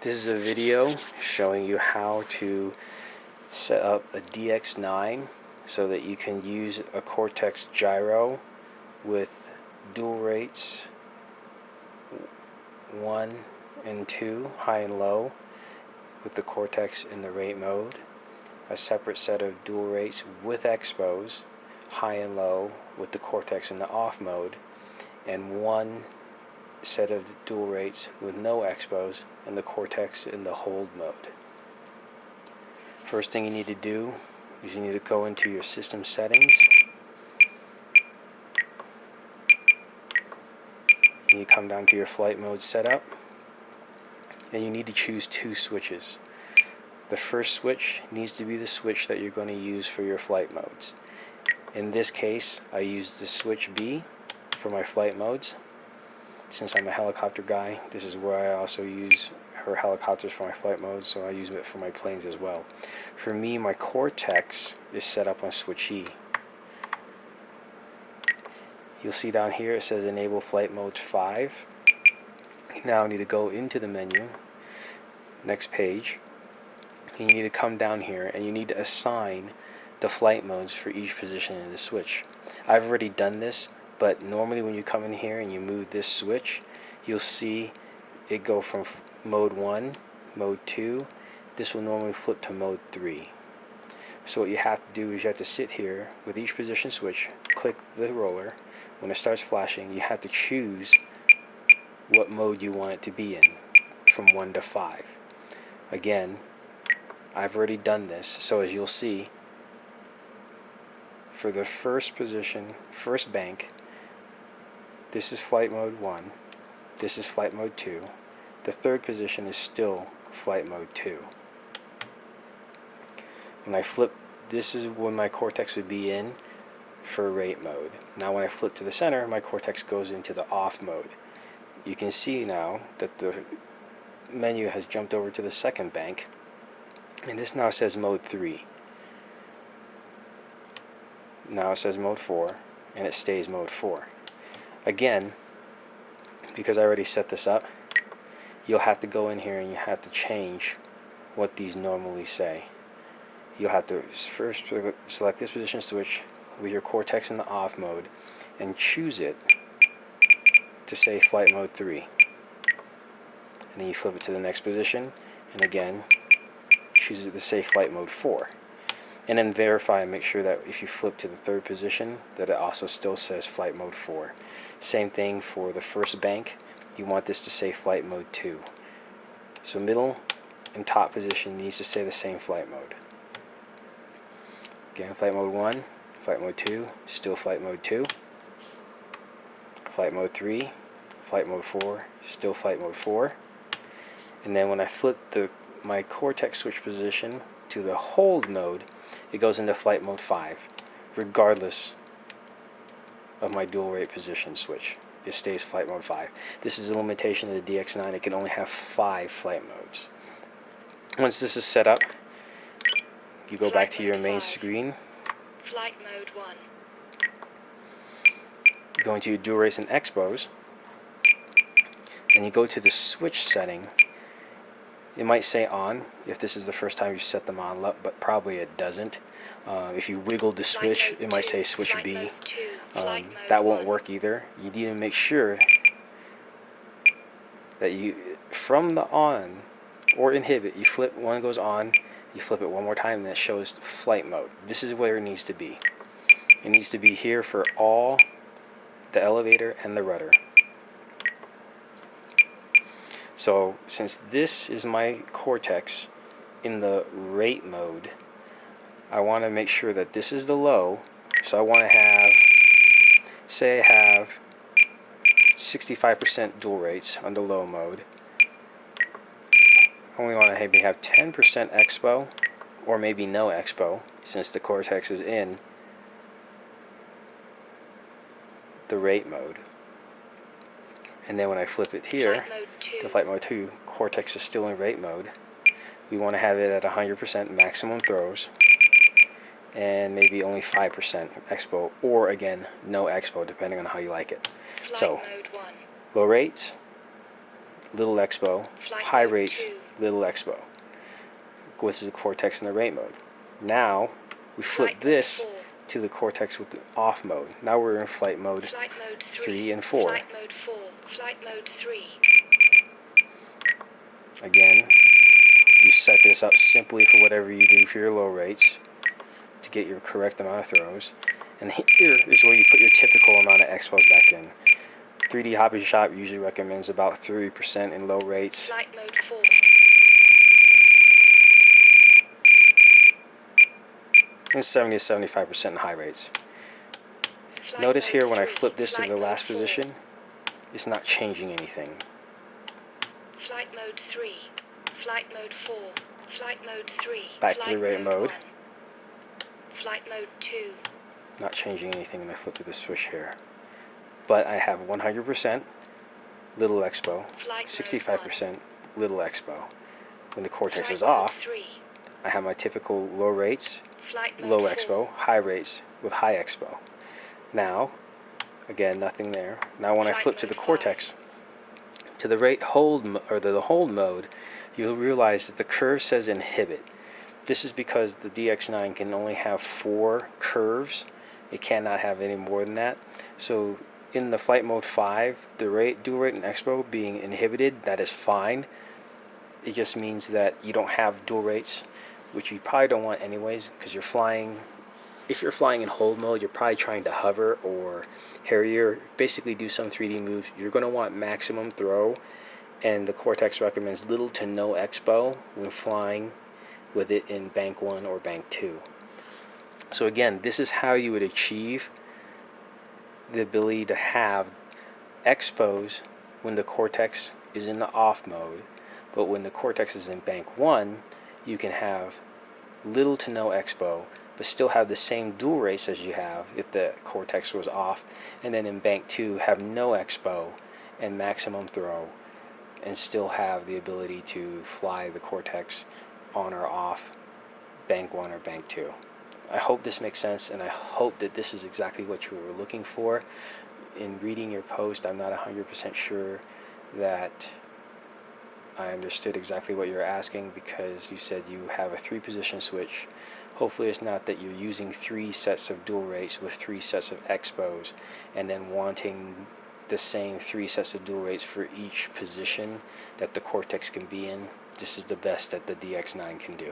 This is a video showing you how to set up a DX9 so that you can use a Cortex gyro with dual rates 1 and 2, high and low, with the Cortex in the rate mode, a separate set of dual rates with Expos, high and low, with the Cortex in the off mode, and one set of dual rates with no Expos and the Cortex in the hold mode. First thing you need to do is you need to go into your system settings, and you come down to your flight mode setup, and you need to choose two switches. The first switch needs to be the switch that you're going to use for your flight modes. In this case, I use the switch B for my flight modes. Since I'm a helicopter guy, this is where I also use her helicopters for my flight modes, so I use it for my planes as well. For me, my Cortex is set up on switch E. You'll see down here it says enable flight modes 5. Now I need to go into the menu, next page, and you need to come down here and you need to assign the flight modes for each position in the switch. I've already done this, but normally when you come in here and you move this switch, you'll see it go from mode 1, mode 2. This will normally flip to mode 3. So what you have to do is you have to sit here with each position switch, click the roller. When it starts flashing, you have to choose what mode you want it to be in, from 1 to 5. Again, I've already done this, so as you'll see, for the first position, first bank, this is flight mode 1, this is flight mode 2, the third position is still flight mode 2. When I flip, this is when my Cortex would be in for rate mode. Now when I flip to the center, my Cortex goes into the off mode. You can see now that the menu has jumped over to the second bank, and this now says mode 3. Now it says mode 4, and it stays mode 4. Again, because I already set this up, you'll have to go in here and you have to change what these normally say. You'll have to first select this position switch with your Cortex in the off mode and choose it to say flight mode 3. And then you flip it to the next position, and again choose it to say flight mode 4. And then verify and make sure that if you flip to the third position that it also still says flight mode 4. Same thing for the first bank, you want this to say flight mode 2. So middle and top position needs to say the same flight mode. Again, flight mode 1, flight mode 2, still flight mode 2. Flight mode 3, flight mode 4, still flight mode 4. And then when I flip my Cortex switch position to the hold mode, it goes into flight mode 5, regardless of my dual rate position switch. It stays flight mode 5. This is a limitation of the DX9. It can only have 5 flight modes. Once this is set up, you go back to your main screen. Flight mode 1. You go into your dual rates and Expos, and you go to the switch setting. It might say on if this is the first time you set them on, but probably it doesn't. If you wiggle the switch, it might say switch B. That won't work either. You need to make sure that you, from the on or inhibit, you flip, one goes on, you flip it one more time, and it shows flight mode. This is where it needs to be. It needs to be here for all the elevator and the rudder. So since this is my Cortex in the rate mode, I want to make sure that this is the low. So I want to have, say I have 65% dual rates on the low mode. I only want to maybe have 10% Expo, or maybe no Expo, since the Cortex is in the rate mode. And then when I flip it here, to flight mode 2, Cortex is still in rate mode. We want to have it at 100% maximum throws, and maybe only 5% Expo, or again, no Expo, depending on how you like it. So, low rates, little Expo, Flight high mode rates, 2. little Expo. This is the Cortex in the rate mode. Now we flip Flight mode this 4. to the Cortex with the off mode. Now we're in flight mode Flight mode 3 and 4. Flight mode 4. Flight mode 3. Again, you set this up simply for whatever you do for your low rates to get your correct amount of throws. And here is where you put your typical amount of expos back in. 3D Hobby Shop usually recommends about 3% in low rates. Flight mode 4. And 70 to 75% in high rates. Flight Notice mode here when I 3. flip this to Flight the mode last 4. position, it's not changing anything. Flight mode 3. Flight mode 4. Flight mode 3. Back to Flight the rate mode. 1. Flight mode 2. Not changing anything when I flip to the switch here. But I have 100% little Expo, Flight mode 65% little Expo. When the Cortex Flight is mode off, 3. I have my typical low rates, Flight mode low 4. Expo, high rates with high Expo. Now, again, nothing there. Now when I Flight flip to mode the 5. Cortex, to the rate hold or the hold mode, you'll realize that the curve says inhibit. This is because the DX9 can only have 4 curves. It cannot have any more than that. So in the flight mode 5, the dual rate and Expo being inhibited, that is fine. It just means that you don't have dual rates, which you probably don't want anyways, because you're flying. If you're flying in hold mode, you're probably trying to hover or Harrier, basically do some 3D moves. You're going to want maximum throw, and the Cortex recommends little to no Expo when flying with it in bank 1 or bank 2. So again, this is how you would achieve the ability to have Expos when the Cortex is in the off mode, but when the Cortex is in bank 1, you can have little to no Expo, but still have the same dual rates as you have if the Cortex was off, and then in bank 2 have no Expo and maximum throw, and still have the ability to fly the Cortex on or off bank 1 or bank 2. I hope this makes sense, and I hope that this is exactly what you were looking for. In reading your post, I'm not 100% sure that I understood exactly what you were asking, because you said you have a 3-position switch. Hopefully it's not that you're using 3 sets of dual rates with 3 sets of Expos and then wanting the same 3 sets of dual rates for each position that the Cortex can be in. This is the best that the DX9 can do.